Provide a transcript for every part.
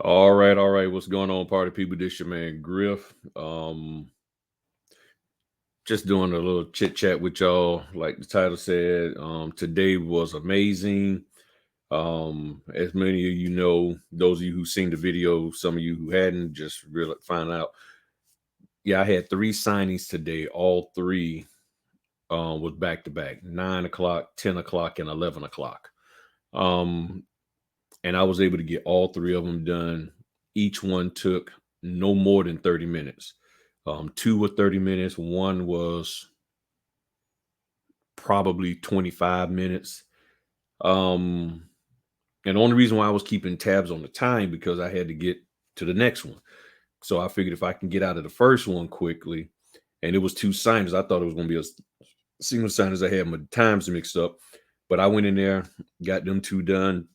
All right. What's going on, party people? This your man Griff. Just doing a little chit chat with y'all. Like the title said, today was amazing. As many of you know, those of you who seen the video, some of you who hadn't, just really find out. Yeah, I had three signings today. All three was back to back: 9 o'clock, 10 o'clock, and 11 o'clock. Um, and I was able to get all three of them done. Each one took no more than 30 minutes. Two were 30 minutes, one was probably 25 minutes. Um, and the only reason why I was keeping tabs on the time because I had to get to the next one. So I figured if I can get out of the first one quickly, and it was two signers, I thought it was going to be a single signers. I had my times mixed up, but I went in there, got them two done.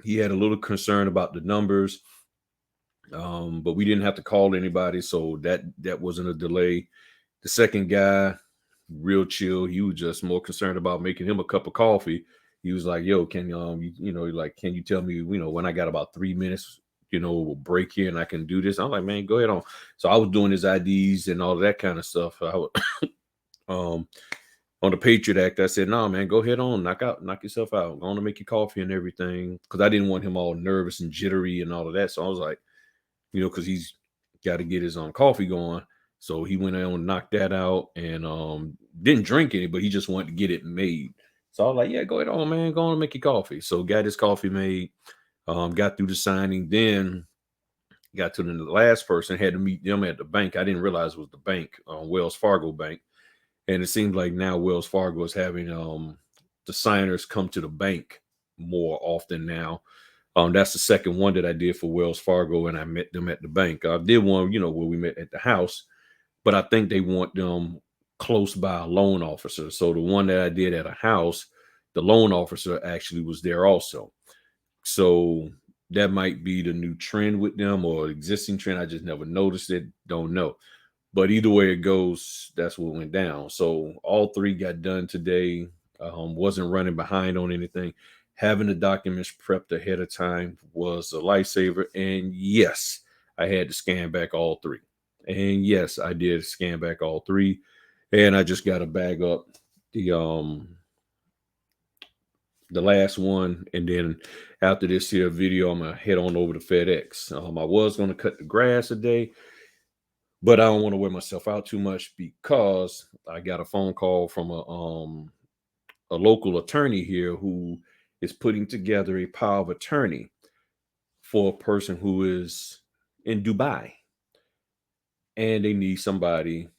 He had a little concern about the numbers, but we didn't have to call anybody, so that wasn't a delay. The second guy, real chill. He was just more concerned about making him a cup of coffee. He was like, "Yo, can like, can you tell me, when I got about 3 minutes, break here and I can do this?" I'm like, "Man, go ahead on." So I was doing his IDs and all of that kind of stuff. Um, on the Patriot Act, I said, "No, man, go ahead on, knock yourself out. I'm going to make you coffee and everything," because I didn't want him all nervous and jittery and all of that. So I was like, because he's got to get his coffee going. So he went on and knocked that out and didn't drink any, but he just wanted to get it made. So I was like, "Yeah, go ahead on, man. Go on and make your coffee." So got his coffee made, got through the signing, then got to the last person, had to meet them at the bank. I didn't realize it was the bank, Wells Fargo Bank. And it seems like now Wells Fargo is having the signers come to the bank more often now. That's the second one that I did for Wells Fargo, and I met them at the bank. I did one, where we met at the house, but I think they want them close by a loan officer. So the one that I did at a house, the loan officer actually was there also. So that might be the new trend with them or existing trend. I just never noticed it. Don't know. But either way it goes, that's what went down. So all three got done today. Wasn't running behind on anything. Having the documents prepped ahead of time was a lifesaver. And yes, I had to scan back all three. And yes, I did scan back all three. And I just got to bag up the the last one, and then after this here video, I'm gonna head on over to FedEx. I was gonna cut the grass today, but I don't want to wear myself out too much because I got a phone call from a local attorney here who is putting together a power of attorney for a person who is in Dubai, and they need somebody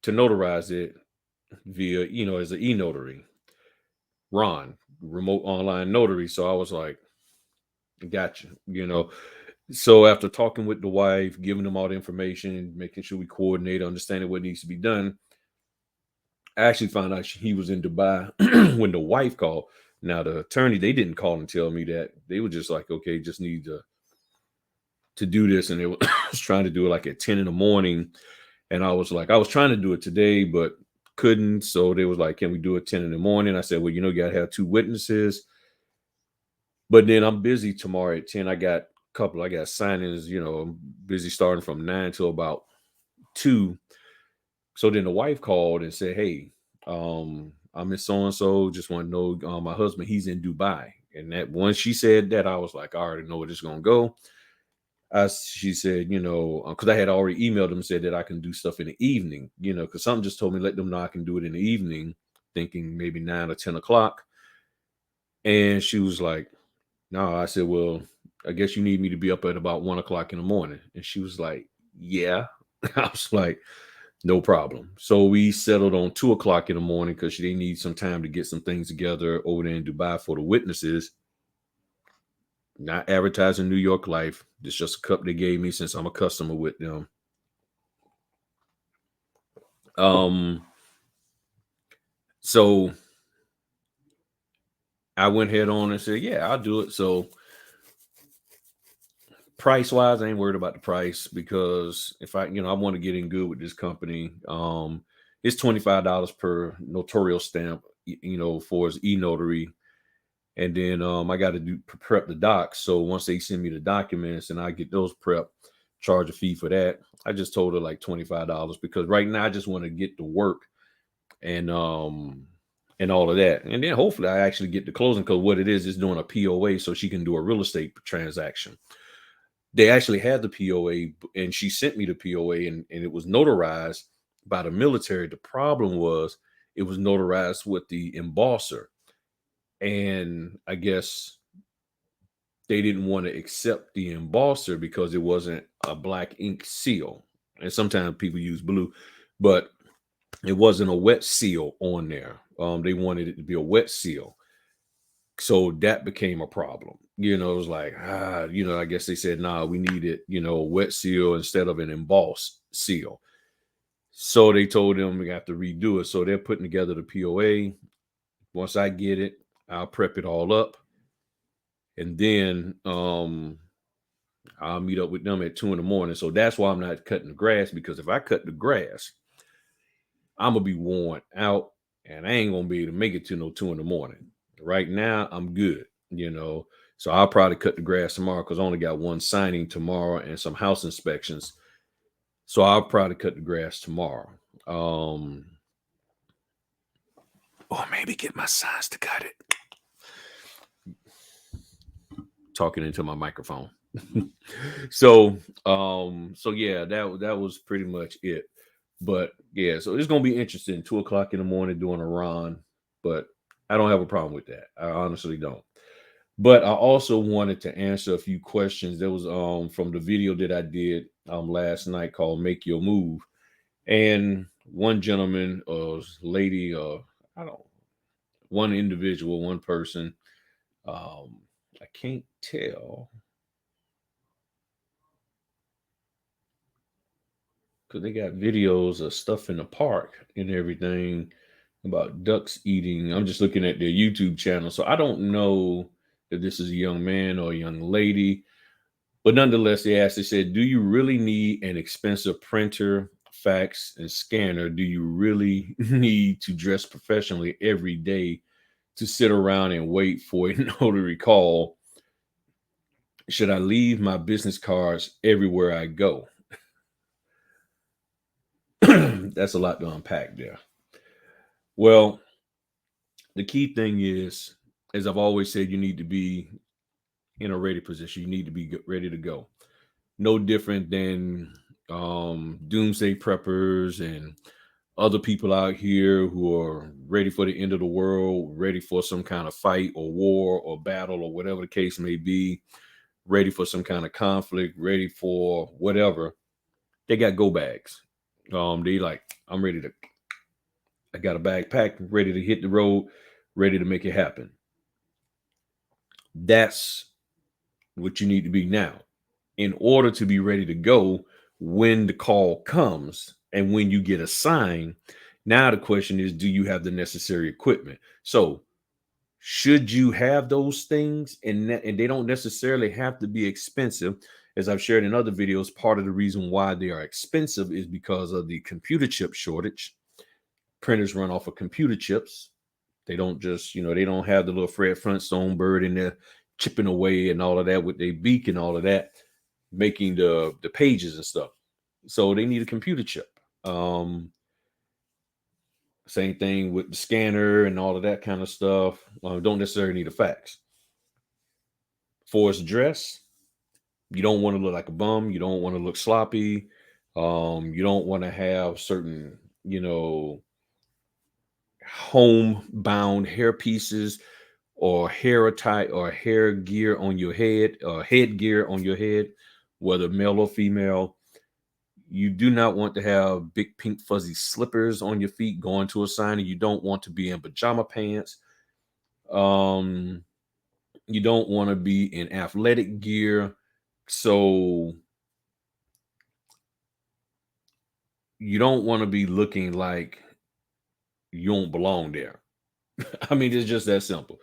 to notarize it via, as an e-notary. Ron, remote online notary. So I was like, gotcha, So after talking with the wife, giving them all the information, making sure we coordinate, understanding what needs to be done, I actually found out he was in Dubai when the wife called. Now the attorney, they didn't call and tell me that. They were just like, "Okay, just need to do this," and they was trying to do it like at 10 in the morning. And I was like, I was trying to do it today, but couldn't. So they was like, "Can we do it 10 in the morning?" I said, "Well, you gotta have two witnesses." But then I'm busy tomorrow at 10. I got signings, I'm busy starting from 9 till about 2. So then the wife called and said, "Hey, I'm Miss So and So. Just want to know my husband. He's in Dubai." And that once she said that, I was like, "I already know where this is gonna go." She said, because I had already emailed them, said that I can do stuff in the evening, because something just told me let them know I can do it in the evening, thinking maybe 9 or 10 o'clock. And she was like, "No." I said, "Well, I guess you need me to be up at about 1 o'clock in the morning." And she was like, "Yeah." I was like, "No problem." So we settled on 2 o'clock in the morning because they need some time to get some things together over there in Dubai for the witnesses. Not advertising New York Life. It's just a cup they gave me since I'm a customer with them. Um, so I went head on and said, "Yeah, I'll do it." So price wise, I ain't worried about the price because if I want to get in good with this company. It's $25 per notarial stamp, for his e-notary. And then I got to prep the docs. So once they send me the documents and I get those prep, charge a fee for that. I just told her like $25 because right now I just want to get to work and all of that. And then hopefully I actually get the closing, because what it is doing a POA so she can do a real estate transaction. They actually had the POA and she sent me the POA, and it was notarized by the military. The problem was it was notarized with the embosser. And I guess they didn't want to accept the embosser because it wasn't a black ink seal. And sometimes people use blue, but it wasn't a wet seal on there. They wanted it to be a wet seal. So that became a problem. It was like, I guess they said, nah, we needed, a wet seal instead of an embossed seal. So they told them we have to redo it. So they're putting together the POA. Once I get it, I'll prep it all up. And then I'll meet up with them at 2 a.m. So that's why I'm not cutting the grass, because if I cut the grass, I'm gonna be worn out and I ain't gonna be able to make it to no 2 a.m. Right now, I'm good, So I'll probably cut the grass tomorrow because I only got one signing tomorrow and some house inspections. So I'll probably cut the grass tomorrow. Or maybe get my sons to cut it. Talking into my microphone. So yeah, that was pretty much it. But yeah, so it's gonna be interesting. 2 o'clock in the morning doing a run, but I don't have a problem with that. I honestly don't. But I also wanted to answer a few questions. There was from the video that I did last night called "Make Your Move," and one gentleman or lady, I don't, one individual, one person, I can't tell because they got videos of stuff in the park and everything about ducks eating. I'm just looking at their YouTube channel, so I don't know if this is a young man or a young lady. But nonetheless, they said, do you really need an expensive printer, fax, and scanner? Do you really need to dress professionally every day to sit around and wait for a notary call? Should I leave my business cards everywhere I go? That's a lot to unpack there. Well, the key thing is, as I've always said, you need to be in a ready position. You need to be ready to go. No different than doomsday preppers and other people out here who are ready for the end of the world, ready for some kind of fight or war or battle or whatever the case may be, ready for some kind of conflict, ready for whatever. They got go bags. They like, I got a backpack, ready to hit the road, ready to make it happen. That's what you need to be now in order to be ready to go when the call comes and when you get assigned. Now the question is, do you have the necessary equipment? So should you have those things? And they don't necessarily have to be expensive. As I've shared in other videos, part of the reason why they are expensive is because of the computer chip shortage. Printers run off of computer chips. They don't just, they don't have the little Fred Flintstone bird in there chipping away and all of that with their beak and all of that, making the pages and stuff. So they need a computer chip. Same thing with the scanner and all of that kind of stuff. Don't necessarily need a fax. For its dress, you don't want to look like a bum. You don't want to look sloppy. You don't want to have certain, homebound hair pieces or hair tie or hair gear on your head, or headgear on your head, whether male or female. You do not want to have big pink fuzzy slippers on your feet going to a signing. You don't want to be in pajama pants. You don't want to be in athletic gear. So you don't want to be looking like you don't belong there. I mean, it's just that simple.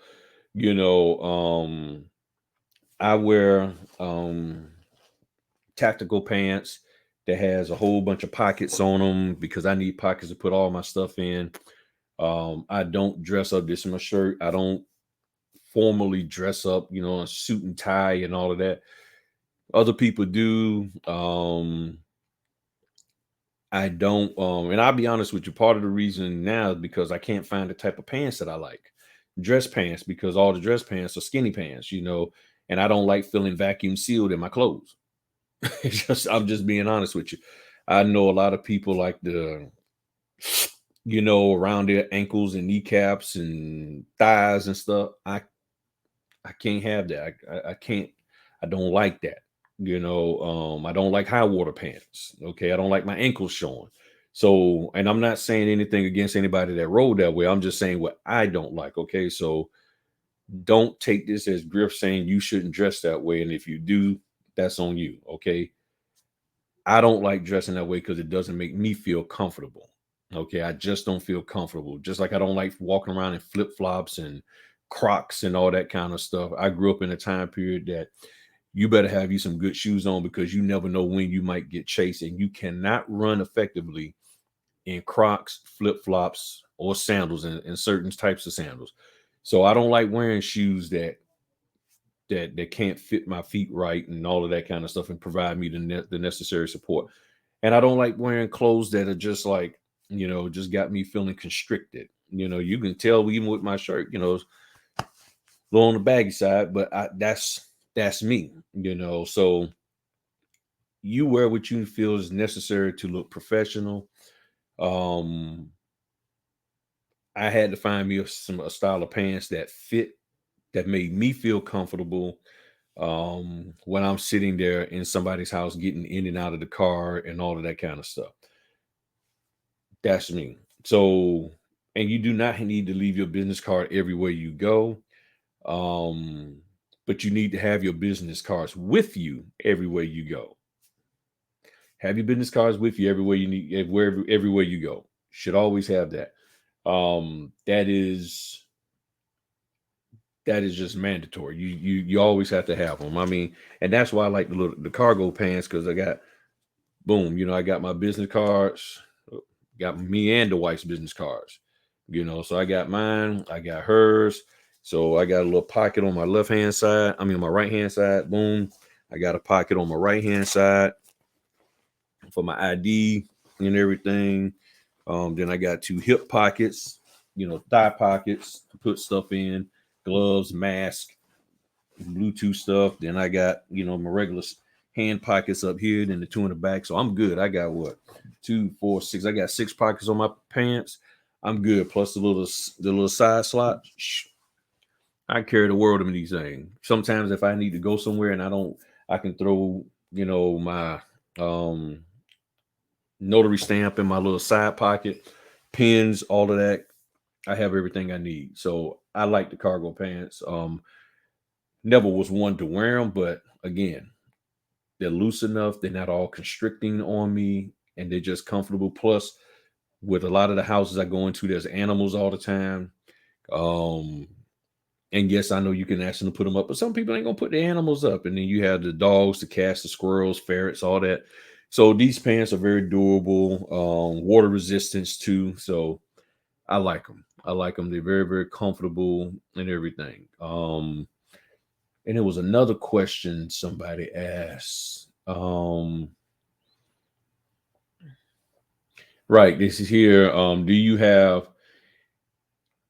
I wear tactical pants that has a whole bunch of pockets on them because I need pockets to put all my stuff in. I don't dress up. This is my shirt. I don't formally dress up, a suit and tie and all of that. Other people do. I don't. And I'll be honest with you, part of the reason now is because I can't find the type of pants that I like. Dress pants, because all the dress pants are skinny pants, and I don't like feeling vacuum sealed in my clothes. I'm just being honest with you. I know a lot of people like around their ankles and kneecaps and thighs and stuff. I can't have that. I can't. I don't like that. I don't like high water pants. Okay, I don't like my ankles showing. So, and I'm not saying anything against anybody that rode that way. I'm just saying what I don't like. Okay, so don't take this as Griff saying you shouldn't dress that way, and if you do, that's on you. Okay, I don't like dressing that way because it doesn't make me feel comfortable. Okay, I just don't feel comfortable. Just like I don't like walking around in flip flops and Crocs and all that kind of stuff. I grew up in a time period that you better have you some good shoes on because you never know when you might get chased, and you cannot run effectively in Crocs, flip flops, or sandals, and certain types of sandals. So I don't like wearing shoes that can't fit my feet right and all of that kind of stuff and provide me the necessary support. And I don't like wearing clothes that are just like, just got me feeling constricted. You can tell even with my shirt, it's a little on the baggy side, but that's me. So you wear what you feel is necessary to look professional. Um, I had to find me a style of pants that fit, that made me feel comfortable when I'm sitting there in somebody's house getting in and out of the car and all of that kind of stuff. That's me. So, and you do not need to leave your business card everywhere you go. Um, but you need to have your business cards with you everywhere you go. Have your business cards with you everywhere you need, everywhere you go. Should always have that. That is just mandatory. You always have to have them. I mean, and that's why I like the cargo pants, because I got boom. I got my business cards, got me and the wife's business cards. So I got mine, I got hers. So I got a little pocket on my left hand side. I mean, my right hand side. Boom. I got a pocket on my right hand side for my ID and everything. Then I got two hip pockets, thigh pockets to put stuff in, gloves, mask, Bluetooth stuff. Then I got, my regular hand pockets up here, then the two in the back. So I'm good. I got what? 2, 4, 6. I got 6 pockets on my pants. I'm good. Plus the little side slot. I carry the world in these things. Sometimes if I need to go somewhere and I can throw, my notary stamp in my little side pocket, pins, all of that. I have everything I need. So I like the cargo pants. Never was one to wear them, but again, they're loose enough. They're not all constricting on me, and they're just comfortable. Plus, with a lot of the houses I go into, there's animals all the time. Um, and yes, I know you can ask them to put them up, but some people ain't gonna put the animals up. And then you have the dogs, the cats, the squirrels, ferrets, all that. So these pants are very durable, water resistance too. So I like them. I like them. They're very, very comfortable and everything. And there was another question somebody asked. Right, this is here. Do you have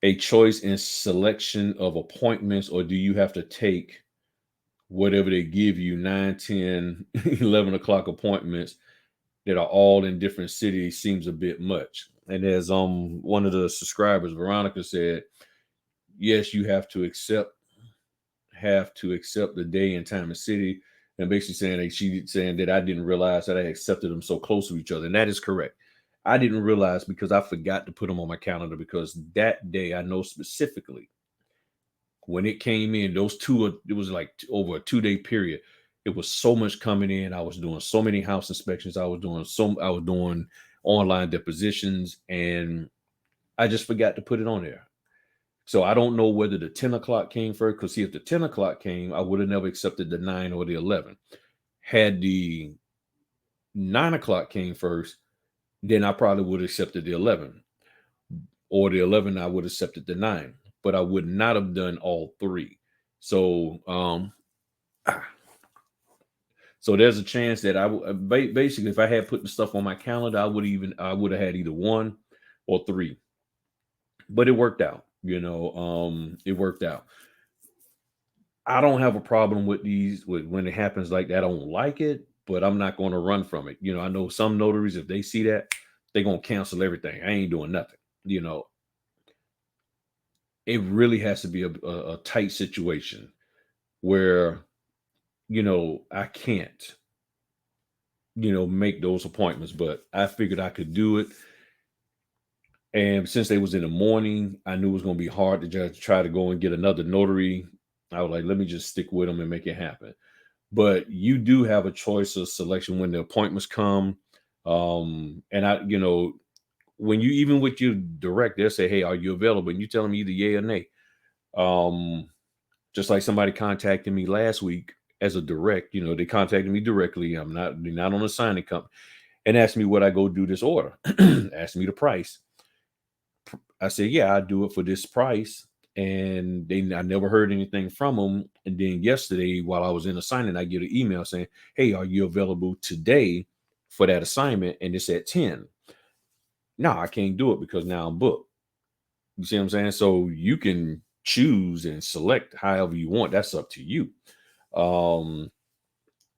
a choice in selection of appointments, or do you have to take whatever they give you, 9, 10, 11 o'clock appointments that are all in different cities? Seems a bit much. And as one of the subscribers, Veronica, said, yes, you have to accept the day and time and city, and basically saying that she saying that I didn't realize that I accepted them so close to each other, and that is correct. I didn't realize because I forgot to put them on my calendar, because that day I know specifically when it came in, those two, it was like over a 2-day period. It was so much coming in. I was doing so many house inspections. I was doing online depositions, and I just forgot to put it on there. So I don't know whether the 10 o'clock came first. Because see, if the 10 o'clock came, I would have never accepted the 9 or the 11. Had the 9 o'clock came first, then I probably would have accepted the 11, or the 11, I would have accepted the 9. but I would not have done all three. So, so there's a chance that basically, if I had put the stuff on my calendar, I would have had either one or three, but it worked out. It worked out. I don't have a problem with these when it happens like that. I don't like it, but I'm not going to run from it. I know some notaries, if they see that, they're going to cancel everything. I ain't doing nothing. You know, it really has to be a tight situation where, I can't, make those appointments, but I figured I could do it. And since they was in the morning, I knew it was going to be hard to just try to go and get another notary. I was like, let me just stick with them and make it happen. But you do have a choice of selection when the appointments come. And when you, even with your direct, they'll say, hey, are you available? And you tell them either yay or nay. Just like somebody contacted me last week as a direct, they contacted me directly. They're not on a signing company, and asked me would I go do this order, asked me the price. I said, yeah, I do it for this price. And I never heard anything from them. And then yesterday, while I was in a signing, I get an email saying, hey, are you available today for that assignment? And it's at 10. No, I can't do it because now I'm booked. You see what I'm saying? So you can choose and select however you want. That's up to you.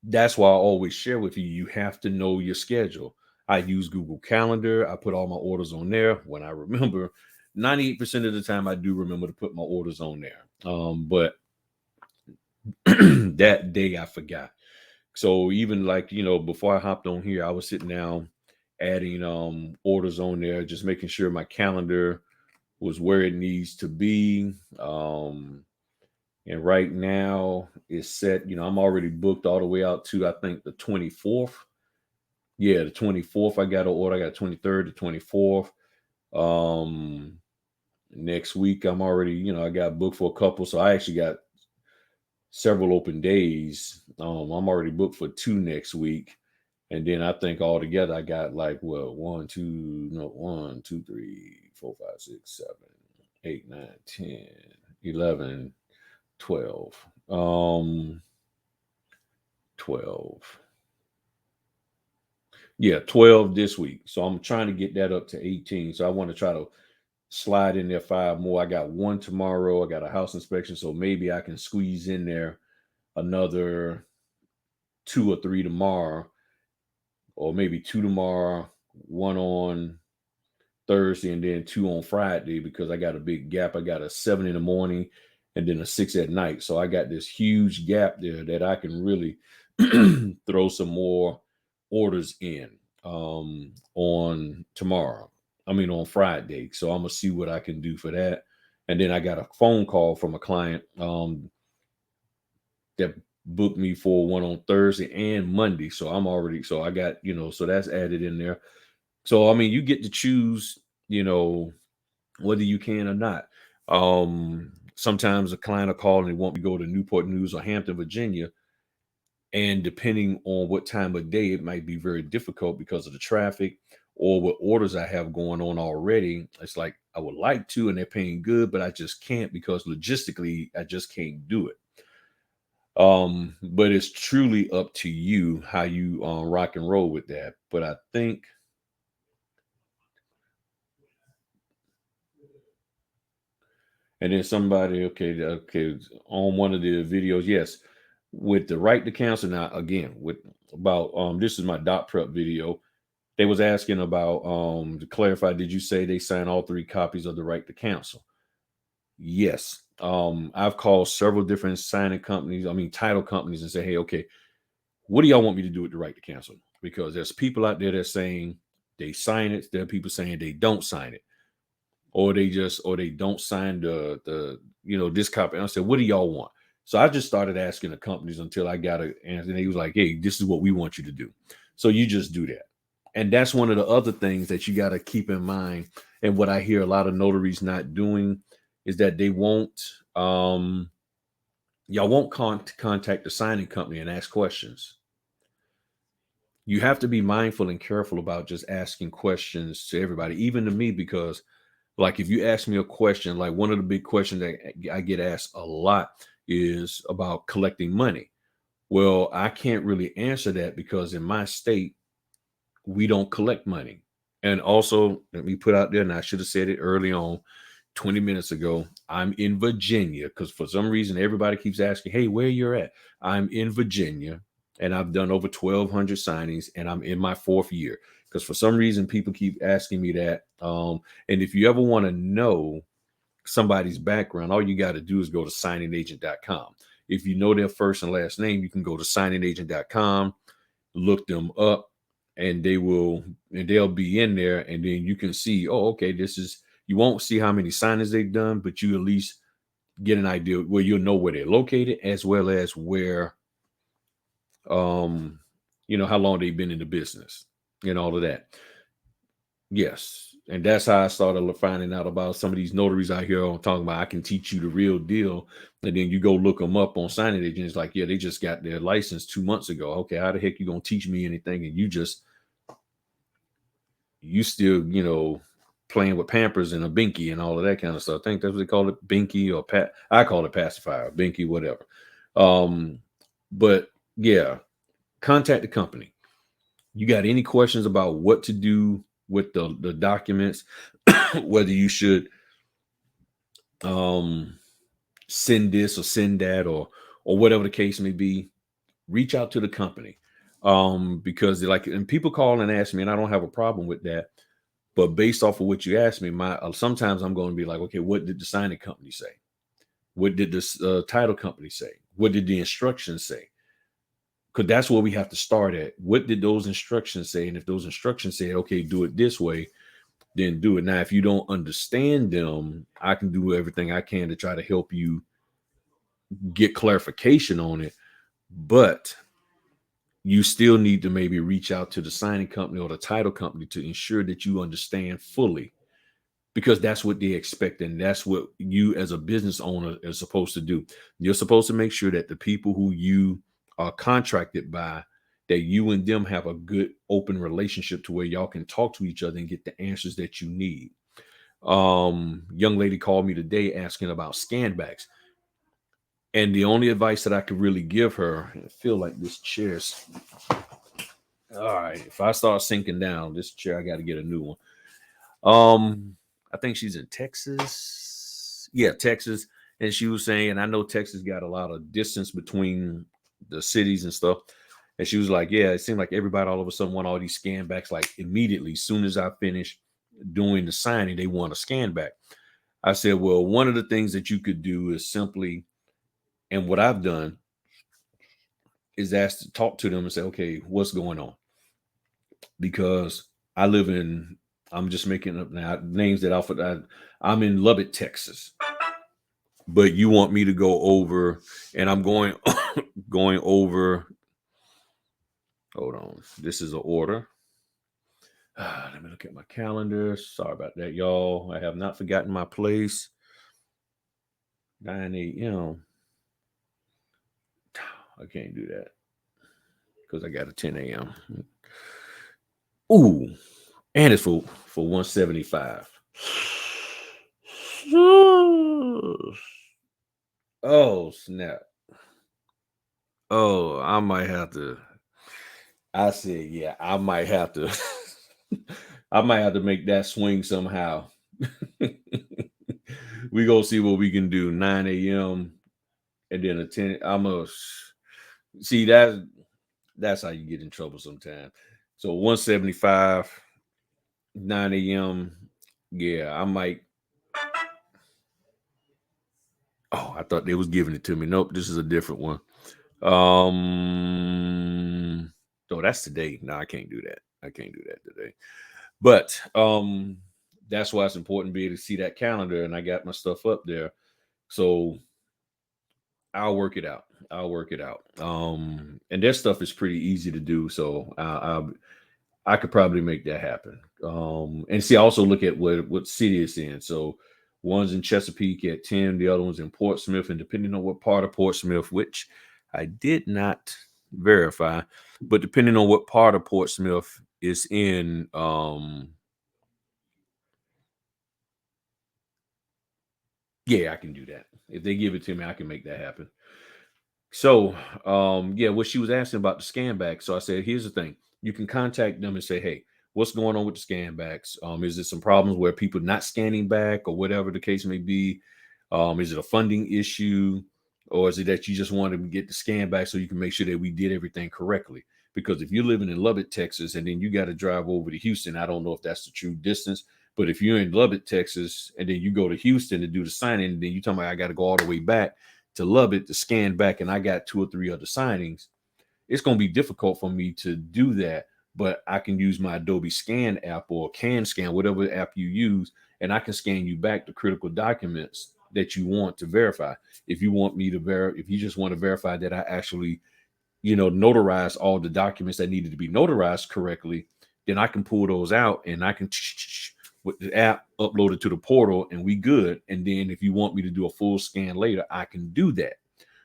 That's why I always share with you, you have to know your schedule. I use Google Calendar. I put all my orders on there when I remember. 98% of the time, I do remember to put my orders on there. But that day I forgot. So even like, before I hopped on here, I was sitting down adding orders on there, just making sure my calendar was where it needs to be. And right now it's set, I'm already booked all the way out to, I think, the 24th. Yeah, the 24th. I got an order. I got 23rd, the 24th. Next week I'm already, I got booked for a couple. So I actually got several open days. I'm already booked for 2 next week. And then I think altogether I got like 1, 2, 3, 4, 5, 6, 7, 8, 9, 10, 11, 12. 12. Yeah, 12 this week. So I'm trying to get that up to 18. So I want to try to slide in there 5 more. I got 1 tomorrow. I got a house inspection. So maybe I can squeeze in there another 2 or 3 tomorrow, or maybe 2 tomorrow, 1 on Thursday, and then 2 on Friday, because I got a big gap. I got a 7 in the morning and then a 6 at night. So I got this huge gap there that I can really throw some more orders in on tomorrow. On Friday. So I'm gonna see what I can do for that. And then I got a phone call from a client that booked me for one on Thursday and Monday. So I got, so that's added in there. So you get to choose, whether you can or not. Sometimes a client will call and they want me to go to Newport News or Hampton, Virginia. And depending on what time of day, it might be very difficult because of the traffic or what orders I have going on already. It's like I would like to, and they're paying good, but I just can't because logistically, I just can't do it. But it's truly up to you how you rock and roll with that. But I think and then somebody, okay, on one of the videos, yes, with the right to cancel. Now, again, with about this is my dot prep video. They was asking about to clarify, did you say they signed all 3 copies of the right to cancel? Yes. I've called several different signing companies, title companies, and say, hey, okay, what do y'all want me to do with the right to cancel? Because there's people out there that saying they sign it. There are people saying they don't sign it, or they don't sign the this copy. And I said, what do y'all want? So I just started asking the companies until I got an answer. And he was like, hey, this is what we want you to do. So you just do that. And that's one of the other things that you got to keep in mind. And what I hear a lot of notaries not doing is that they won't, y'all won't contact the signing company and ask questions. You have to be mindful and careful about just asking questions to everybody, even to me, because Like if you ask me a question, like one of the big questions that I get asked a lot is about collecting money. Well, I can't really answer that because in my state, we don't collect money. And also, let me put out there, and I should have said it early on, 20 minutes ago. I'm in Virginia because for some reason everybody keeps asking, "Hey, where you're at?" I'm in Virginia, and I've done over 1,200 signings, and I'm in my fourth year. Because for some reason people keep asking me that. And if you ever want to know somebody's background, all you got to do is go to signingagent.com. If you know their first and last name, you can go to signingagent.com, look them up, and they'll be in there, and then you can see, oh, okay, this is, you won't see how many signings they've done, but you at least get an idea where you'll know where they're located, as well as where um how long they've been in the business and all of that. Yes. And that's how I started finding out about some of these notaries out here. I'm talking about I can teach you the real deal. And then you go look them up on signing agents, like, yeah, they just got their license 2 months ago. Okay, how the heck you gonna teach me anything? And you still, playing with Pampers and a Binky and all of that kind of stuff. I think that's what they call it, Binky or Pat. I call it pacifier, Binky, whatever. Um, but yeah, contact the company. You got any questions about what to do with the documents, whether you should um send this or send that, or whatever the case may be, reach out to the company. Because like, and people call and ask me, and I don't have a problem with that. But based off of what you asked me, sometimes I'm going to be like, okay, what did the signing company say? What did this title company say? What did the instructions say? Because that's where we have to start at. What did those instructions say? And if those instructions say, okay, do it this way, then do it. Now, if you don't understand them, I can do everything I can to try to help you get clarification on it. But you still need to maybe reach out to the signing company or the title company to ensure that you understand fully, because that's what they expect, and that's what you as a business owner are supposed to do. You're supposed to make sure that the people who you are contracted by, that you and them have a good open relationship to where y'all can talk to each other and get the answers that you need. Young lady called me today asking about scanbacks, and the only advice that I could really give her, I feel like this chair's all right. If I start sinking down this chair, I got to get a new one. I think she's in Texas. Yeah, Texas. And she was saying, I know Texas got a lot of distance between the cities and stuff. And she was like, yeah, it seemed like everybody all of a sudden want all these scan backs like immediately. As soon as I finish doing the signing, they want a scan back. I said, well, one of the things that you could do is simply, and what I've done is ask to talk to them and say, okay, what's going on? Because I live in, I'm just making up now names that I'm in Lubbock, Texas, but you want me to go over, and I'm going going over. Hold on, this is an order. Let me look at my calendar. Sorry about that, y'all. I have not forgotten my place. 9 a.m. I can't do that because I got a 10 a.m. Ooh, and it's for 175. Oh snap! Oh, I might have to. I said, yeah, I might have to. I might have to make that swing somehow. We gonna see what we can do. 9 a.m. and then a 10. I'm a see that's how you get in trouble sometimes. So 175, 9 a.m. Yeah, I might. Oh, I thought they was giving it to me. Nope, this is a different one. Oh, that's today. No, I can't do that. I can't do that today. But that's why it's important to be able to see that calendar, and I got my stuff up there. So I'll work it out. I'll work it out. And their stuff is pretty easy to do. So I could probably make that happen. And see, I also look at what city it's in. So one's in Chesapeake at 10, the other one's in Portsmouth, and depending on what part of Portsmouth, which I did not verify, but depending on what part of Portsmouth is in, Yeah, I can do that. If they give it to me, I can make that happen. So, yeah, what she was asking about the scan back. So I said, here's the thing: you can contact them and say, hey, what's going on with the scan backs? Is there some problems where people not scanning back or whatever the case may be? Is it a funding issue, or is it that you just want to get the scan back so you can make sure that we did everything correctly? Because if you're living in Lubbock, Texas, and then you got to drive over to Houston, I don't know if that's the true distance. But if you're in Lubbock, Texas, and then you go to Houston to do the signing, and then you talking about I got to go all the way back to Lubbock to scan back, and I got 2 or 3 other signings, it's going to be difficult for me to do that. But I can use my Adobe Scan app or Can Scan, whatever app you use, and I can scan you back the critical documents that you want to verify. If you want me to if you just want to verify that I actually, notarize all the documents that needed to be notarized correctly, then I can pull those out and I can with the app upload it to the portal and we good. And then if you want me to do a full scan later, I can do that.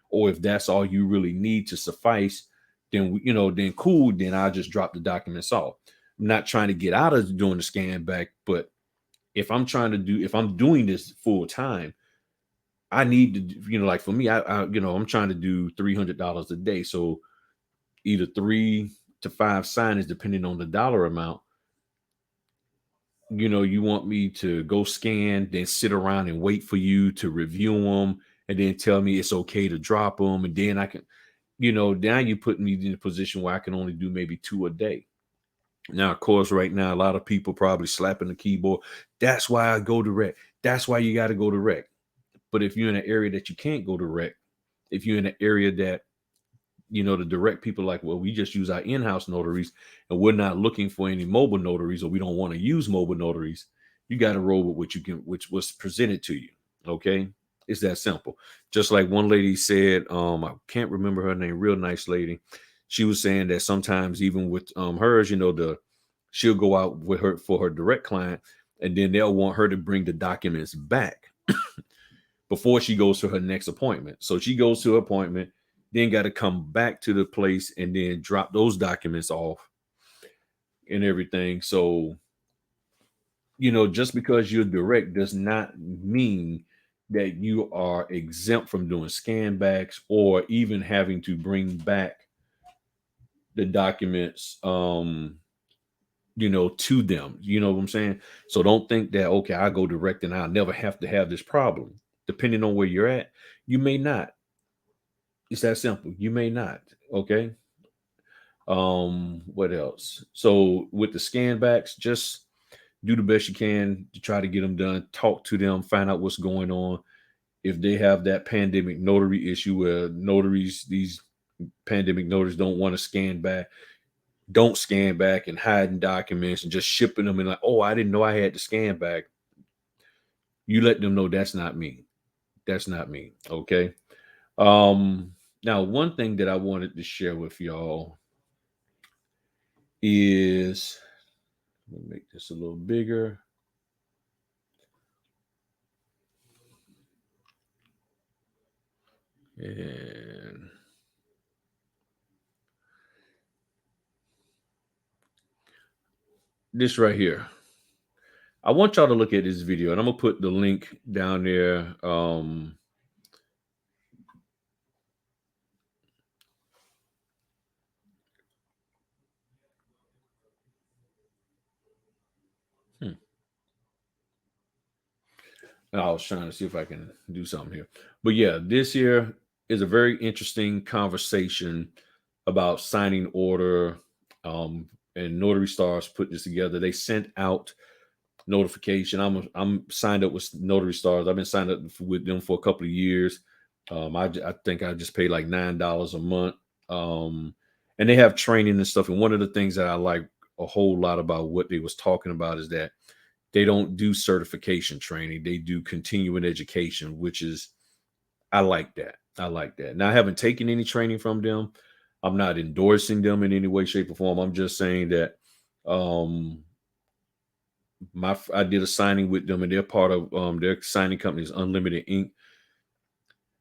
Or if that's all you really need to suffice, then then cool. Then I'll just drop the documents off. I'm not trying to get out of doing the scan back, but if I'm doing this full time, I need to, like for me, I'm trying to do $300 a day. So either 3 to 5 signings, depending on the dollar amount. You want me to go scan, then sit around and wait for you to review them and then tell me it's okay to drop them. And then I can, now you put me in a position where I can only do maybe 2 a day. Now, of course, right now, a lot of people probably slapping the keyboard. That's why I go direct. That's why you got to go direct. But if you're in an area that you can't go direct, if you're in an area that the direct people like, well, we just use our in-house notaries and we're not looking for any mobile notaries, or we don't want to use mobile notaries, you got to roll with what you can, which was presented to you. Okay. It's that simple. Just like one lady said, I can't remember her name, real nice lady. She was saying that sometimes even with hers, she'll go out with her for her direct client, and then they'll want her to bring the documents back before she goes to her next appointment. So she goes to her appointment, then got to come back to the place and then drop those documents off and everything. So, just because you're direct does not mean that you are exempt from doing scan backs or even having to bring back the documents to them. You know what I'm saying? So don't think that, okay, I go direct and I'll never have to have this problem. Depending on where you're at, you may not. It's that simple. You may not. Okay. What else? So with the scan backs, just do the best you can to try to get them done. Talk to them, find out what's going on. If they have that pandemic notary issue where these pandemic notaries don't want to scan back, don't scan back and hiding documents and just shipping them and like, oh, I didn't know I had to scan back. You let them know that's not me. That's not me. Okay. Now one thing that I wanted to share with y'all is, let me make this a little bigger. And this right here. I want y'all to look at this video, and I'm gonna put the link down there. Hmm. I was trying to see if I can do something here. But yeah, this here is a very interesting conversation about signing order. And Notary Stars put this together. They sent out notification. I'm signed up with Notary Stars. I've been signed up with them for a couple of years. I think I just pay like $9 a month. And they have training and stuff. And one of the things that I like a whole lot about what they was talking about is that they don't do certification training. They do continuing education, which is, I like that. I like that. Now I haven't taken any training from them. I'm not endorsing them in any way, shape, or form. I'm just saying that um I did a signing with them, and they're part of their signing company is Unlimited Ink.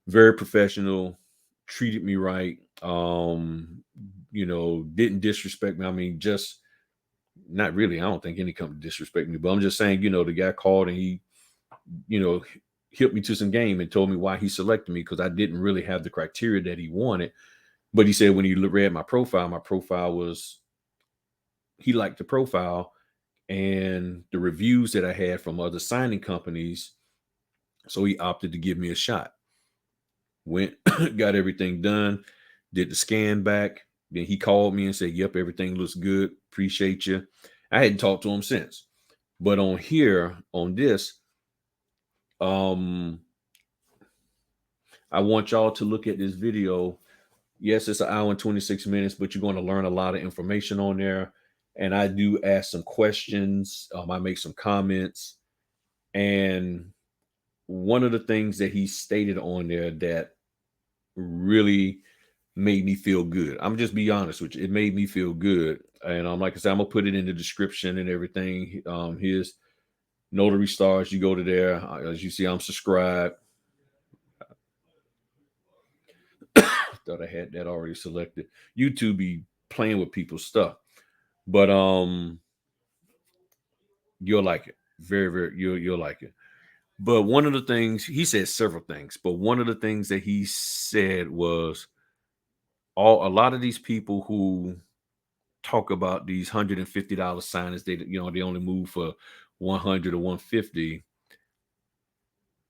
Very professional, treated me right. Didn't disrespect me. I mean, just not really. I don't think any company disrespect me, but I'm just saying, the guy called and he, you know, hit me to some game and told me why he selected me, because I didn't really have the criteria that he wanted. But he said when he read my profile was, he liked the profile and the reviews that I had from other signing companies. So he opted to give me a shot. Went, got everything done, did the scan back. Then he called me and said, "Yep, everything looks good. Appreciate you." I hadn't talked to him since. But on here, on this, I want y'all to look at this video. Yes, it's an hour and 26 minutes, but you're going to learn a lot of information on there. And I do ask some questions. I make some comments. And one of the things that he stated on there that really made me feel good. I'm just be honest with you. It made me feel good. And like I said, I'm gonna put it in the description and everything. His Notary Stars, you go to there. As you see, I'm subscribed. Thought I had that already selected. YouTube be playing with people's stuff. But you'll like it. Very, very you'll like it. But one of the things he said, several things, but one of the things that he said was, a lot of these people who talk about these $150 signings, they only move for 100 or 150.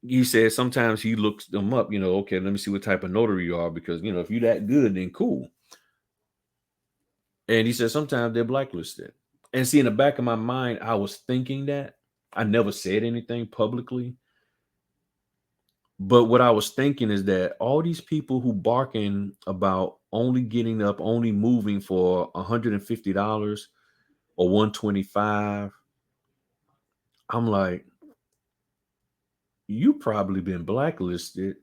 He said sometimes he looks them up, okay, let me see what type of notary you are, because if you're that good, then cool. And he said sometimes they're blacklisted. And see, in the back of my mind, I was thinking that. I never said anything publicly. But what I was thinking is that all these people who barking about only getting up, only moving for $150 or 125, I'm like, you probably been blacklisted.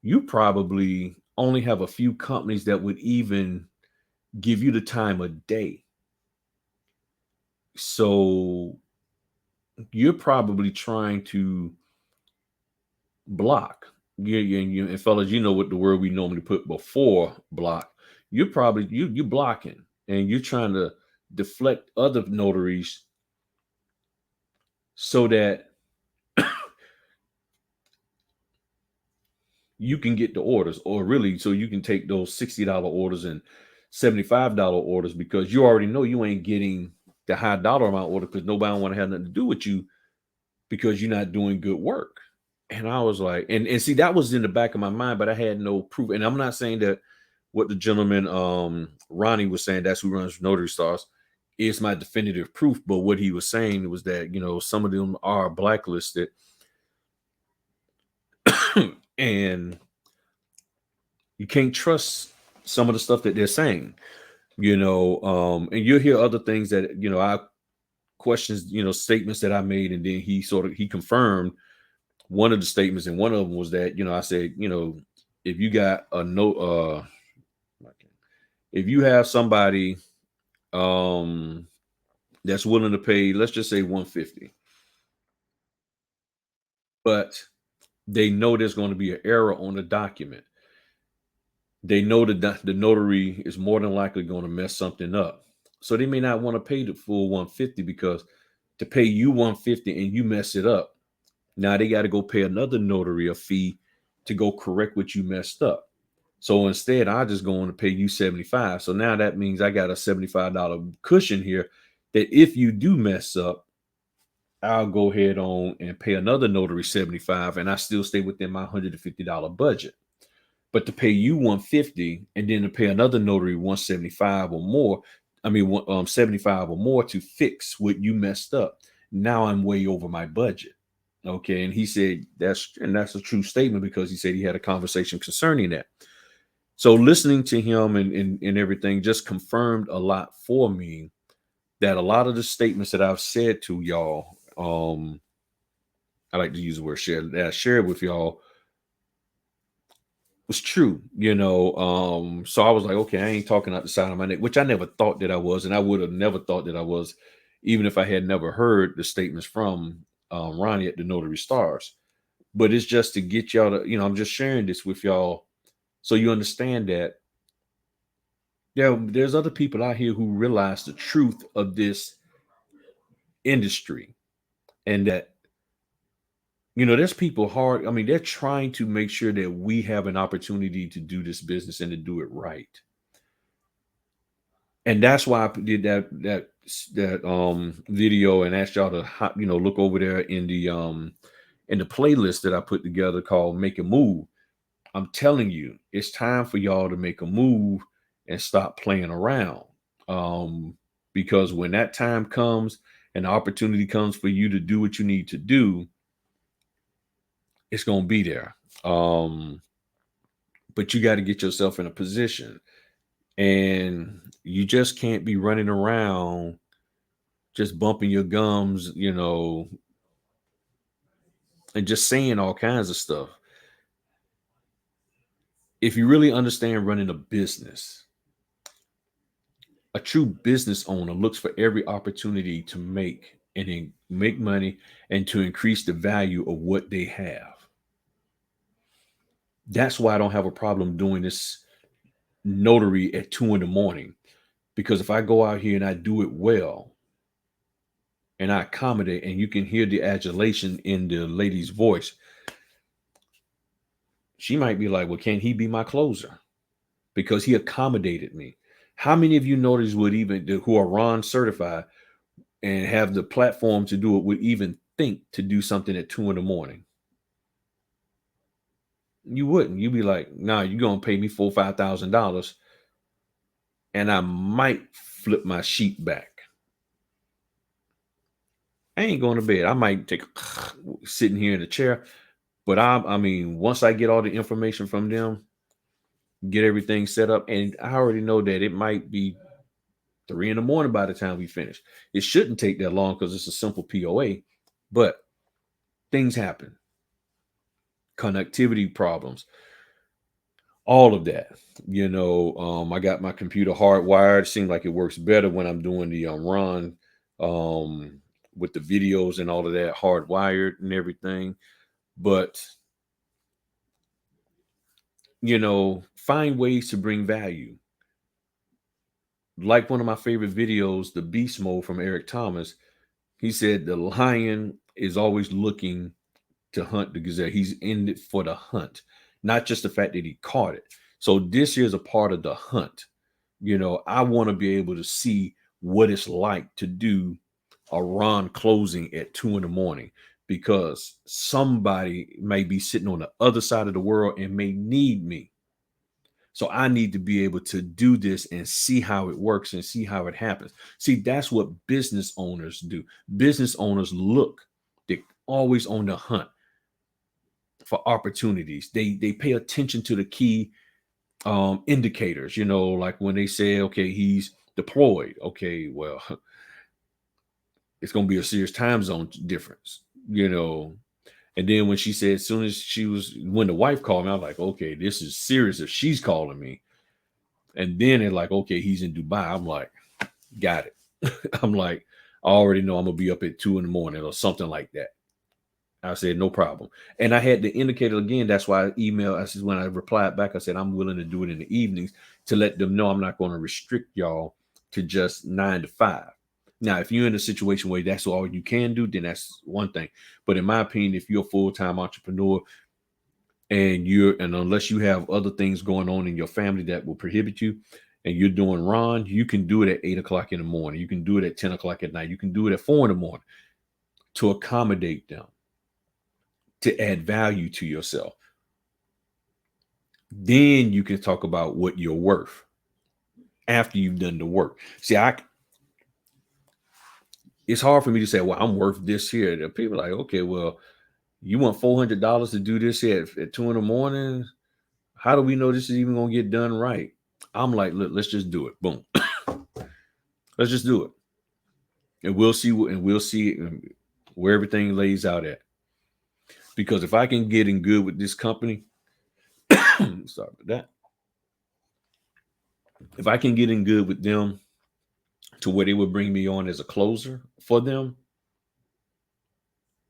You probably only have a few companies that would even give you the time of day. So you're probably trying to block. And fellas, you know what the word we normally put before block. You're probably you blocking, and you're trying to deflect other notaries so that you can get the orders, or really so you can take those $60 orders and $75 orders, because you already know you ain't getting the high dollar amount order because nobody want to have nothing to do with you because you're not doing good work. And I was like, and see, that was in the back of my mind, but I had no proof. And I'm not saying that what the gentleman Ronnie was saying, that's who runs Notary Stars, is my definitive proof. But what he was saying was that some of them are blacklisted, and you can't trust some of the stuff that they're saying. And you'll hear other things that I questions, statements that I made, and then he confirmed one of the statements, and one of them was that I said, if you got a note, if you have somebody that's willing to pay, let's just say 150, but they know there's going to be an error on the document. They know that the notary is more than likely going to mess something up. So they may not want to pay the full 150, because to pay you 150 and you mess it up, now they got to go pay another notary a fee to go correct what you messed up. So instead, I just going to pay you 75. So now that means I got a $75 cushion here that if you do mess up, I'll go ahead on and pay another notary 75, and I still stay within my $150 budget. But to pay you 150 and then to pay another notary 175 or more, 75 or more to fix what you messed up, now I'm way over my budget. Okay. And he said that's a true statement, because he said he had a conversation concerning that. So listening to him and everything just confirmed a lot for me, that a lot of the statements that I've said to y'all, I like to use the word share, that I shared with y'all, was true. So I was like, okay, I ain't talking out the side of my neck, which I never thought that I was, and I would have never thought that I was, even if I had never heard the statements from Ronnie at the Notary Stars. But it's just to get y'all to, I'm just sharing this with y'all so you understand that there's other people out here who realize the truth of this industry, and that There's people hard. I mean, they're trying to make sure that we have an opportunity to do this business and to do it right. And that's why I did that video and asked y'all to look over there in the playlist that I put together called Make a Move. I'm telling you, it's time for y'all to make a move and stop playing around. Because when that time comes and the opportunity comes for you to do what you need to do, it's going to be there. But you got to get yourself in a position, and you just can't be running around just bumping your gums, and just saying all kinds of stuff. If you really understand running a business, a true business owner looks for every opportunity to make money and to increase the value of what they have. That's why I don't have a problem doing this notary at 2 in the morning, because if I go out here and I do it well and I accommodate, and you can hear the adulation in the lady's voice, she might be like, well, can he be my closer? Because he accommodated me. How many of you notice who are Ron certified and have the platform to do it would even think to do something at 2 in the morning? You wouldn't. You'd be like, nah, you're gonna pay me $4,000-$5,000, and I might flip my sheet back. I ain't going to bed. I might take sitting here in the chair, but I mean, once I get all the information from them, get everything set up, and I already know that it might be 3 in the morning by the time we finish. It shouldn't take that long because it's a simple POA, but things happen. Connectivity problems, all of that. I got my computer hardwired. It seems like it works better when I'm doing the run with the videos and all of that hardwired and everything. But find ways to bring value. Like one of my favorite videos, the Beast Mode from Eric Thomas. He said the lion is always looking to hunt the gazelle. He's in it for the hunt, not just the fact that he caught it. So this here is a part of the hunt. I want to be able to see what it's like to do a run closing at 2 in the morning, because somebody may be sitting on the other side of the world and may need me. So I need to be able to do this and see how it works and see how it happens. See, that's what business owners do. Business owners they're always on the hunt for opportunities. They pay attention to the key indicators, like when they say, okay, he's deployed. Okay, well, it's going to be a serious time zone difference, And then when she said, as soon as when the wife called me, I was like, okay, this is serious if she's calling me. And then they're like, okay, he's in Dubai. I'm like, got it. I'm like, I already know I'm going to be up at 2 in the morning or something like that. I said, no problem. And I had the indicator again. That's why I said, when I replied back, I said, I'm willing to do it in the evenings to let them know I'm not going to restrict y'all to just 9 to 5. Now, if you're in a situation where that's all you can do, then that's one thing. But in my opinion, if you're a full-time entrepreneur and unless you have other things going on in your family that will prohibit you, and you're doing Ron, you can do it at 8 o'clock in the morning. You can do it at 10 o'clock at night. You can do it at 4 in the morning to accommodate them, to add value to yourself. Then you can talk about what you're worth after you've done the work. See, it's hard for me to say, well, I'm worth this here. The people are like, okay, well, you want $400 to do this here at 2 in the morning? How do we know this is even going to get done right? I'm like, look, let's just do it. Boom. Let's just do it. And we'll see where everything lays out at. Because if I can get in good with this company, sorry about that. If I can get in good with them to where they would bring me on as a closer for them,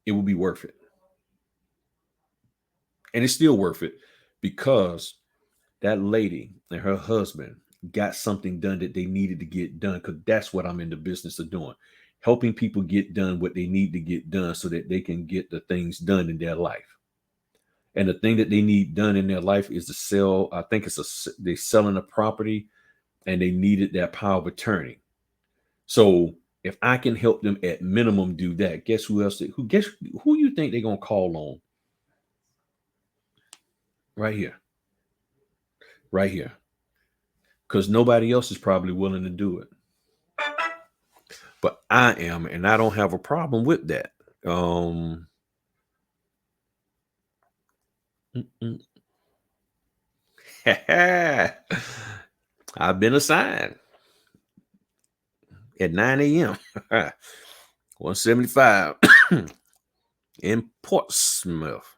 it will be worth it. And it's still worth it because that lady and her husband got something done that they needed to get done, because that's what I'm in the business of doing. helping people get done what they need to get done so that they can get the things done in their life. And the thing that they need done in their life is to sell. I think they're selling a property and they needed that power of attorney. So if I can help them at minimum do that, guess who else? Who you think they're gonna call on? Right here, right here, because nobody else is probably willing to do it, but I am, and I don't have a problem with that. Mm-mm. I've been assigned at 9 a.m. 175 in Portsmouth.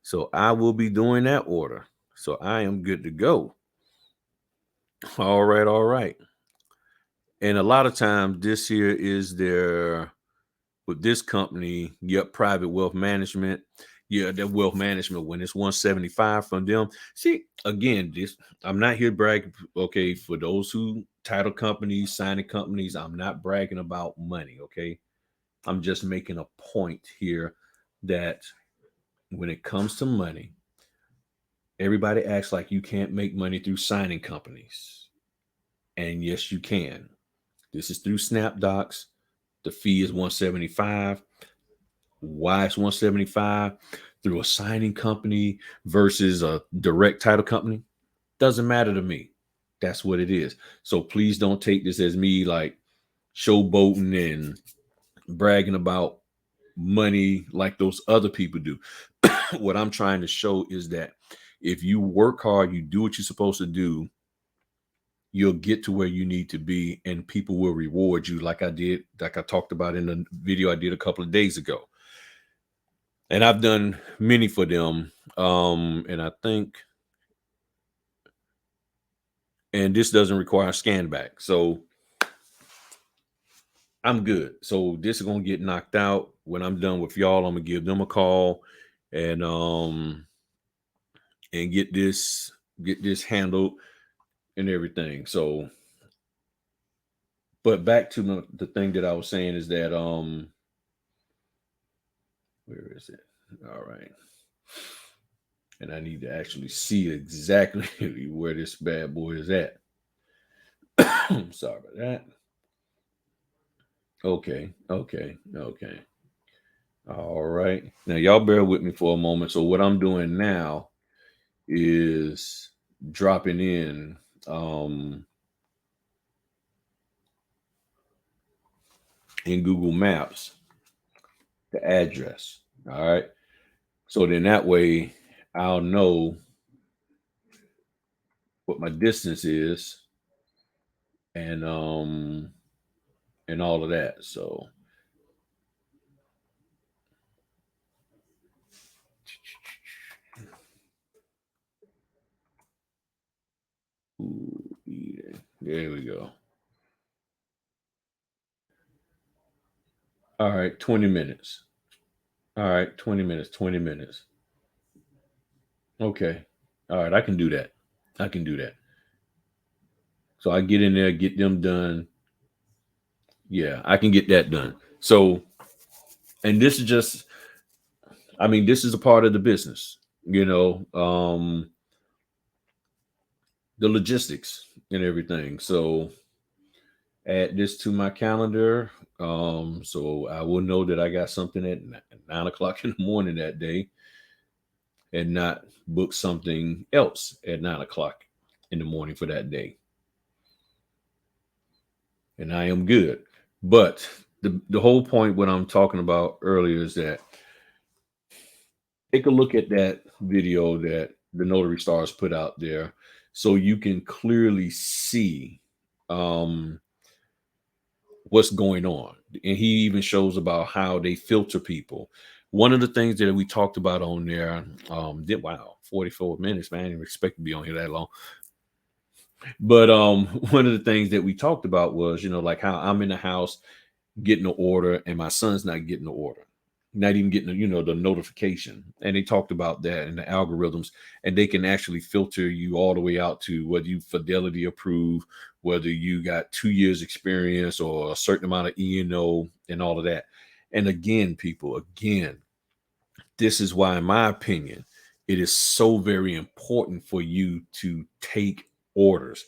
So I will be doing that order. So I am good to go. All right, all right. And a lot of times this here is with this company, private wealth management. Yeah, their wealth management when it's 175 from them. See, again, I'm not here bragging. Okay, for those who title companies, signing companies, I'm not bragging about money. Okay. I'm just making a point here that when it comes to money, everybody acts like you can't make money through signing companies. And yes, you can. This is through SnapDocs. The fee is 175. Why it's 175 through a signing company versus a direct title company doesn't matter to me. That's what it is. So please don't take this as me like showboating and bragging about money like those other people do. What I'm trying to show is that if you work hard, you do what you're supposed to do, you'll get to where you need to be and people will reward you like I talked about in the video I did a couple of days ago. And I've done many for them. And I think, and this doesn't require a scan back. So I'm good. So this is gonna get knocked out. When I'm done with y'all, I'm gonna give them a call and get this handled and everything. So, but back to the thing that I was saying is that where is it? All right. And I need to actually see exactly where this bad boy is at. Sorry about that. Okay. All right. Now y'all bear with me for a moment. So what I'm doing now is dropping in Google Maps the address. All right. So then that way I'll know what my distance is and all of that. So ooh, yeah. There we go. All right, 20 minutes. All right, 20 minutes, 20 minutes. Okay. All right, I can do that. I can do that. So I get in there, get them done. Yeah, I can get that done. So, and this is just, I mean, this is a part of the business, the logistics and everything. So add this to my calendar. So I will know that I got something at 9 o'clock in the morning that day and not book something else at 9 o'clock in the morning for that day. And I am good. But the whole point, what I'm talking about earlier, is that take a look at that video that the Notary Stars put out there so you can clearly see what's going on. And he even shows about how they filter people. One of the things that we talked about on there, 44 minutes, man. I didn't expect to be on here that long. But one of the things that we talked about was, like how I'm in the house getting the order and my son's not getting the order, not even getting the notification. And they talked about that and the algorithms, and they can actually filter you all the way out to whether you fidelity approve, whether you got 2 years experience or a certain amount of E&O and all of that. And again, people, again, this is why, in my opinion, it is so very important for you to take orders,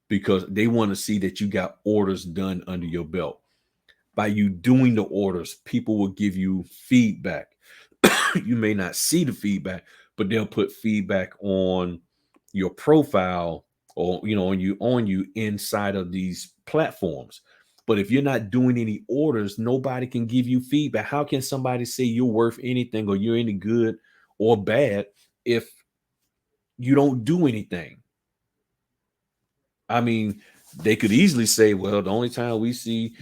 because they want to see that you got orders done under your belt. By you doing the orders, people will give you feedback. You may not see the feedback, but they'll put feedback on your profile, or on you inside of these platforms. But if you're not doing any orders, nobody can give you feedback. How can somebody say you're worth anything or you're any good or bad if you don't do anything? I mean, they could easily say, well, the only time we see,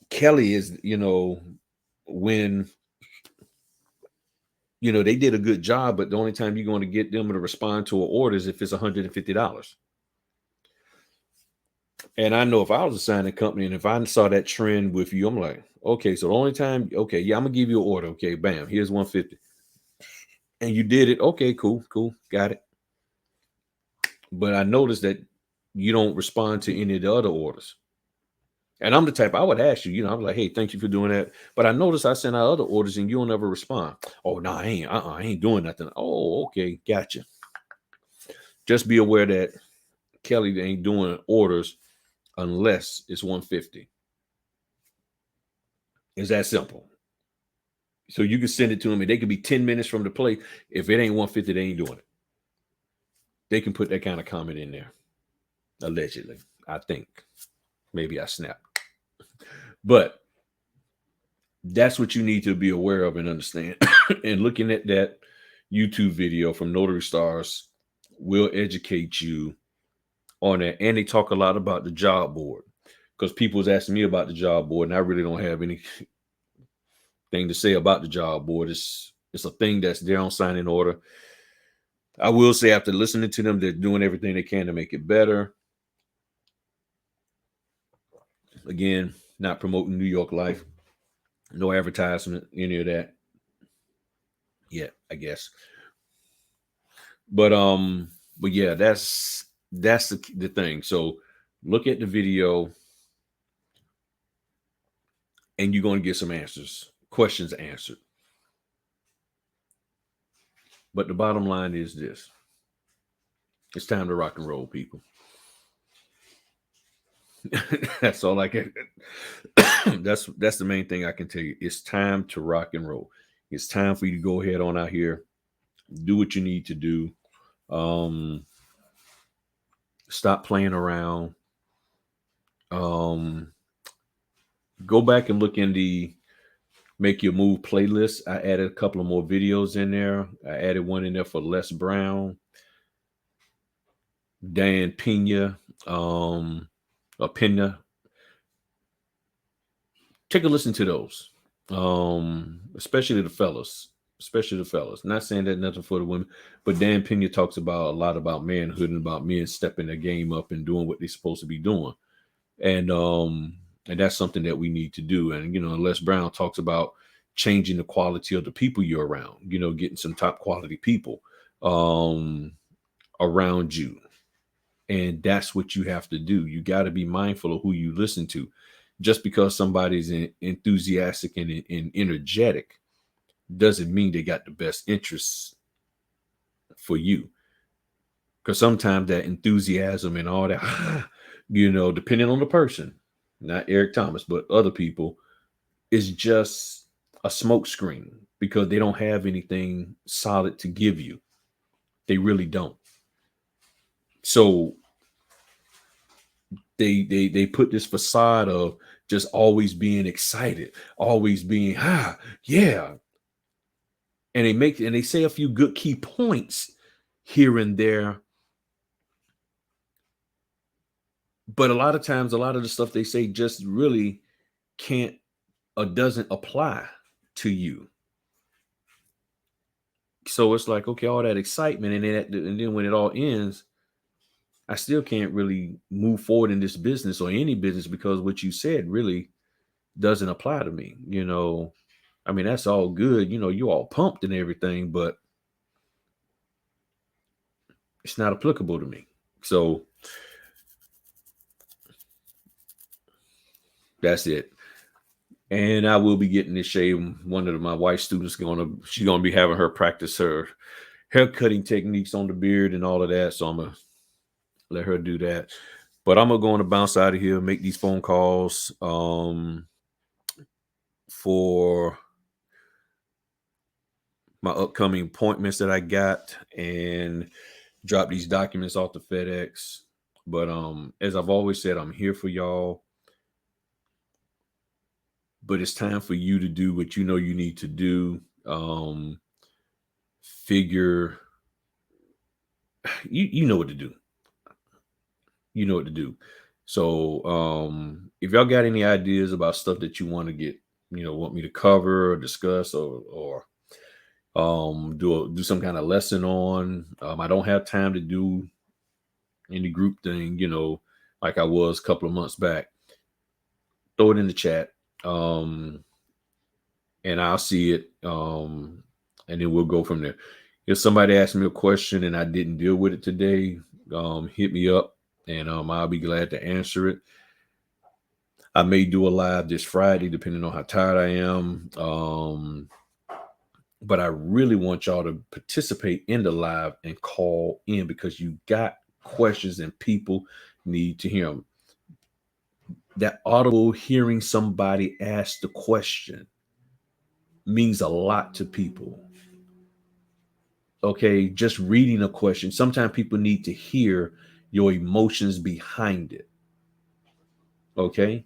Kelly is, when, they did a good job, but the only time you're going to get them to respond to an order is if it's $150. And I know if I was a signing company and if I saw that trend with you, I'm like, okay, so the only time, okay, yeah, I'm gonna give you an order. Okay, bam, here's 150. And you did it. Okay, cool, got it. But I noticed that you don't respond to any of the other orders. And I'm the type, I would ask you, I'm like, hey, thank you for doing that. But I noticed I sent out other orders and you don't ever respond. Oh, no, I ain't doing nothing. Oh, okay, gotcha. Just be aware that Kelly ain't doing orders unless it's 150. It's that simple. So you can send it to them and they could be 10 minutes from the play. If it ain't 150, they ain't doing it. They can put that kind of comment in there. Allegedly, I think. Maybe I snapped. But that's what you need to be aware of and understand. And looking at that YouTube video from Notary Stars will educate you on that. And they talk a lot about the job board, because people was asking me about the job board, and I really don't have anything to say about the job board. It's a thing that's there on signing order. I will say, after listening to them, they're doing everything they can to make it better. Again, not promoting New York Life, no advertisement, any of that. Yeah, I guess. But yeah, that's the thing. So look at the video, and you're going to get some questions answered. But the bottom line is this: it's time to rock and roll, people. That's all I can. That's the main thing I can tell you. It's time to rock and roll. It's time for you to go ahead on out here, do what you need to do. Stop playing around. Go back and look in the Make Your Move playlist. I added a couple of more videos in there. I added one in there for Les Brown, Dan Pena, Pena. Take a listen to those, especially the fellas. Not saying that nothing for the women, but Dan Pena talks about a lot about manhood and about men stepping their game up and doing what they're supposed to be doing, and that's something that we need to do. And Les Brown talks about changing the quality of the people you're around. Getting some top quality people around you, and that's what you have to do. You got to be mindful of who you listen to. Just because somebody's enthusiastic and energetic doesn't mean they got the best interests for you. Because sometimes that enthusiasm and all that, depending on the person, not Eric Thomas, but other people, is just a smoke screen, because they don't have anything solid to give you. They really don't. So they put this facade of just always being excited, always being yeah. And they say a few good key points here and there. But a lot of times, a lot of the stuff they say just really can't or doesn't apply to you. So it's like, okay, all that excitement, and then when it all ends, I still can't really move forward in this business or any business, because what you said really doesn't apply to me. I mean, that's all good. You all pumped and everything, but it's not applicable to me. So That's it. And I will be getting this shave. One of my wife's students she's gonna be having her practice her hair cutting techniques on the beard and all of that. So I'm gonna let her do that. But I'm gonna go on to bounce out of here, make these phone calls for my upcoming appointments that I got and drop these documents off to FedEx. But as I've always said, I'm here for y'all. But it's time for you to do what you know you need to do. Figure you know what to do. You know what to do. So if y'all got any ideas about stuff that you want to get, want me to cover or discuss or do some kind of lesson on. I don't have time to do any group thing, like I was a couple of months back. Throw it in the chat. And I'll see it. And then we'll go from there. If somebody asks me a question and I didn't deal with it today, hit me up and I'll be glad to answer it. I may do a live this Friday, depending on how tired I am. But I really want y'all to participate in the live and call in because you got questions and people need to hear them. That audible hearing somebody ask the question means a lot to people. Okay, just reading a question. Sometimes people need to hear your emotions behind it. Okay,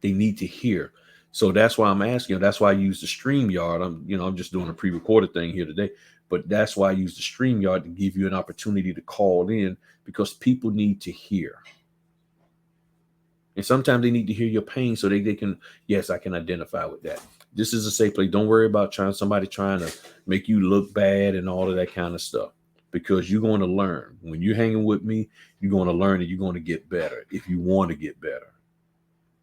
they need to hear. So that's why I'm asking. That's why I use the StreamYard. I'm just doing a pre-recorded thing here today, but that's why I use the StreamYard to give you an opportunity to call in because people need to hear. And sometimes they need to hear your pain so they can, yes, I can identify with that. This is a safe place. Don't worry about somebody trying to make you look bad and all of that kind of stuff because you're going to learn. When you're hanging with me, you're going to learn and you're going to get better if you want to get better.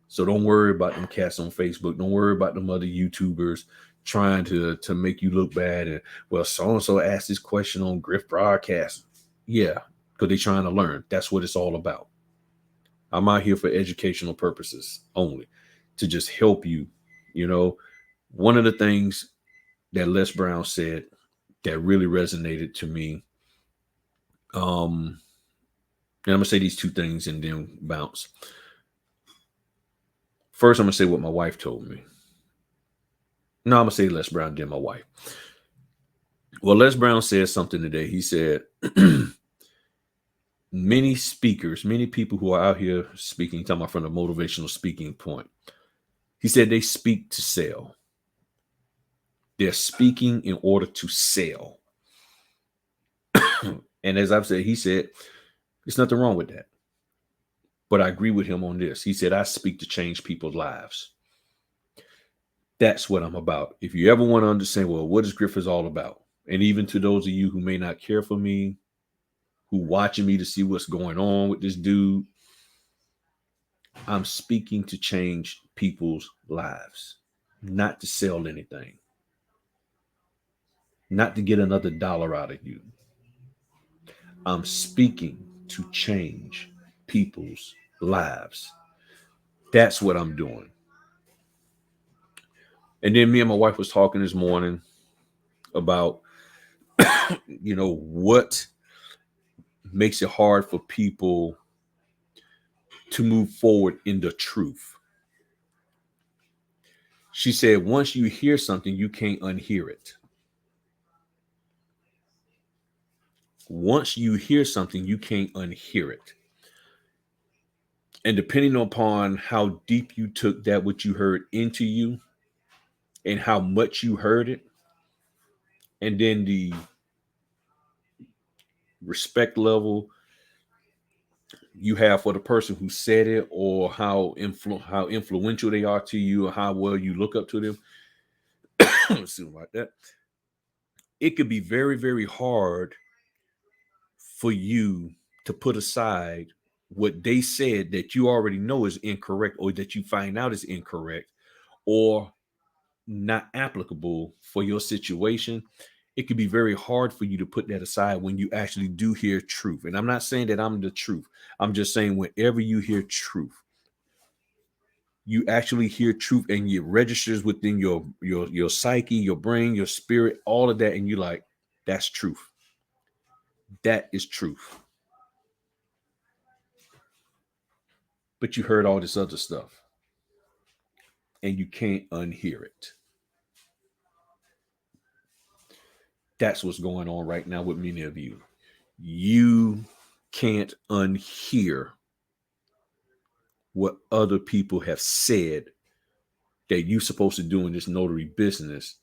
So don't worry about them cats on Facebook. Don't worry about them other YouTubers trying to make you look bad. And, well, so-and-so asked this question on Griff Broadcast. Yeah, because they're trying to learn. That's what it's all about. I'm out here for educational purposes only, to just help you. One of the things that Les Brown said that really resonated to me, and I'm going to say these two things and then bounce. First, I'm going to say what my wife told me. No, I'm going to say Les Brown, then my wife. Well, Les Brown said something today. He said, many speakers, many people who are out here speaking, talking about from the motivational speaking point, he said they speak to sell. They're speaking in order to sell. And as I've said, he said, there's nothing wrong with that. But I agree with him on this. He said, I speak to change people's lives. That's what I'm about. If you ever want to understand, well, what is Griff is all about? And even to those of you who may not care for me, who watching me to see what's going on with this dude, I'm speaking to change people's lives, not to sell anything, not to get another dollar out of you. I'm speaking to change people's lives. That's what I'm doing. And then me and my wife was talking this morning about, what makes it hard for people to move forward in the truth. She said, once you hear something, you can't unhear it. Once you hear something, you can't unhear it. And depending upon how deep you took that, what you heard into you and how much you heard it, and then the respect level you have for the person who said it or how influential they are to you or how well you look up to them, something like that, it could be very, very hard for you to put aside what they said that you already know is incorrect or that you find out is incorrect or not applicable for your situation. It could be very hard for you to put that aside when you actually do hear truth. And I'm not saying that I'm the truth. I'm just saying whenever you hear truth, you actually hear truth and it registers within your psyche, your brain, your spirit, all of that, and you like, that's truth. That is truth. But you heard all this other stuff and you can't unhear it. That's what's going on right now with many of you. You can't unhear what other people have said that you're supposed to do in this notary business.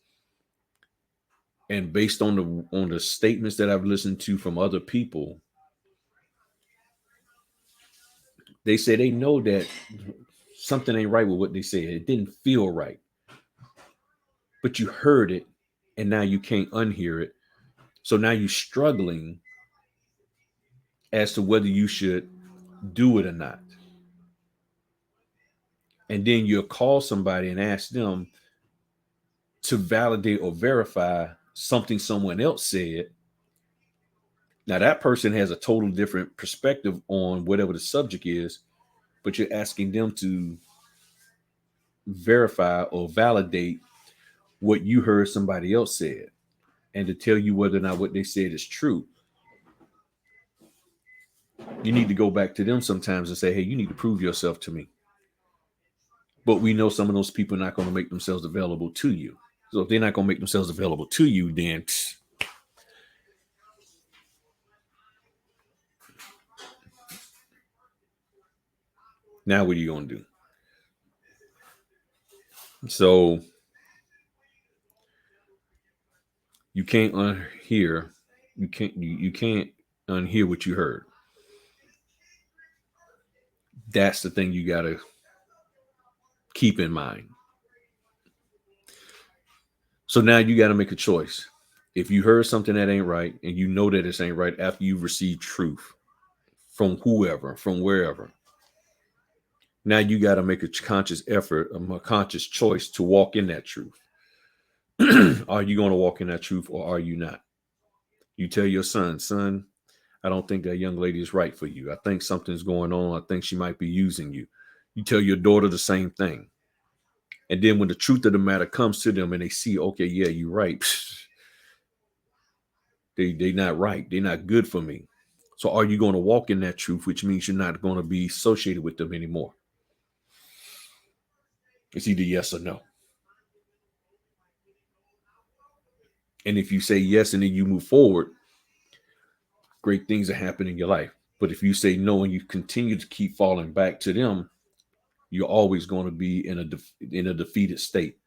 And based on the statements that I've listened to from other people, they say they know that something ain't right with what they said. It didn't feel right. But you heard it and now you can't unhear it. So now you're struggling as to whether you should do it or not. And then you'll call somebody and ask them to validate or verify something someone else said. Now that person has a total different perspective on whatever the subject is, but you're asking them to verify or validate what you heard somebody else said and to tell you whether or not what they said is true. You need to go back to them sometimes and say, hey, you need to prove yourself to me. But we know some of those people are not going to make themselves available to you. So if they're not going to make themselves available to you, then now what are you going to do? So you can't unhear, you can't unhear what you heard. That's the thing you got to keep in mind. So now you got to make a choice. If you heard something that ain't right and you know that this ain't right after you received truth from whoever, from wherever, now you got to make a conscious effort, a conscious choice to walk in that truth. Are you going to walk in that truth or are you not? You tell your son, I don't think that young lady is right for you. I think something's going on. I think she might be using you. You tell your daughter the same thing. And then when the truth of the matter comes to them and they see, okay, yeah, you're right. They're not right. They're not good for me. So are you going to walk in that truth, which means you're not going to be associated with them anymore? It's either yes or no. And if you say yes and then you move forward, great things are happening in your life. But if you say no and you continue to keep falling back to them, you're always going to be in a defeated state.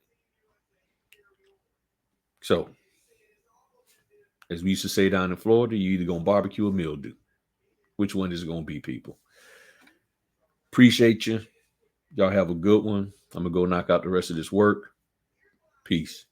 So, as we used to say down in Florida, you're either going to barbecue or mildew. Which one is it going to be, people? Appreciate you. Y'all have a good one. I'm going to go knock out the rest of this work. Peace.